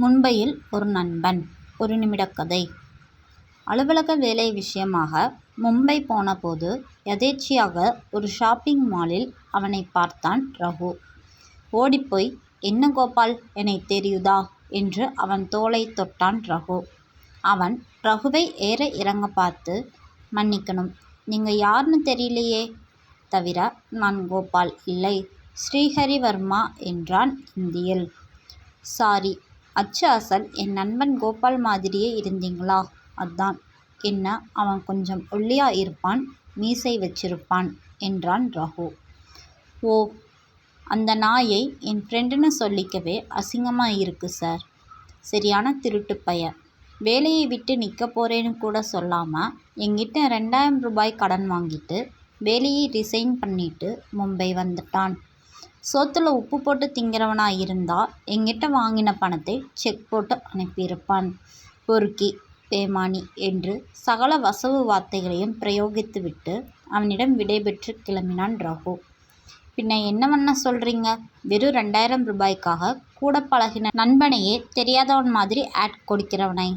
மும்பையில் ஒரு நண்பன். ஒரு நிமிட கதை. அலுவலக வேலை விஷயமாக மும்பை போனபோது எதேச்சையாக ஒரு ஷாப்பிங் மாலில் அவனை பார்த்தான் ரகு. ஓடிப்போய், "என்ன கோபால், என்னை தெரியுதா?" என்று அவன் தோளை தொட்டான் ரகு. அவன் ரகுவை ஏற இறங்க பார்த்து, "மன்னிக்கணும், நீங்க யாருன்னு தெரியலையே." "தவிர நான் கோபால் இல்லை, ஸ்ரீஹரிவர்மா" என்றான் இந்தியில். "சாரி, அச்சு அசல் என் நண்பன் கோபால் மாதிரியே இருந்தீங்களா? அதான்." "என்ன, அவன் கொஞ்சம் ஒல்லியா இருப்பான், மீசை வச்சிருப்பான்" என்றான் ரகு. "ஓ, அந்த நாயை என் ஃப்ரெண்டுன்னு சொல்லிக்கவே அசிங்கமா இருக்கு சார். சரியான திருட்டு பய. வேலையை விட்டு நிற்க போறேன்னு கூட சொல்லாம என்கிட்ட 2000 ரூபாய் கடன் வாங்கிட்டு வேலையை ரிசைன் பண்ணிட்டு மும்பை வந்துட்டான். சோத்துல உப்பு போட்டு திங்கிறவனா இருந்தா என்கிட்ட வாங்கின பணத்தை செக் போட்டு அனுப்பியிருப்பான். பொறுக்கி, பேமானி என்று சகல வசவு வார்த்தைகளையும் பிரயோகித்துவிட்டு அவனிடம் விடைபெற்று கிளம்பினான் ரகு. "பின்ன என்ன பண்ண சொல்றீங்க? வெறும் 2000 ரூபாய்க்காக கூட பழகின நண்பனையே தெரியாதவன் மாதிரி ஆட் கொடுக்கிறவனை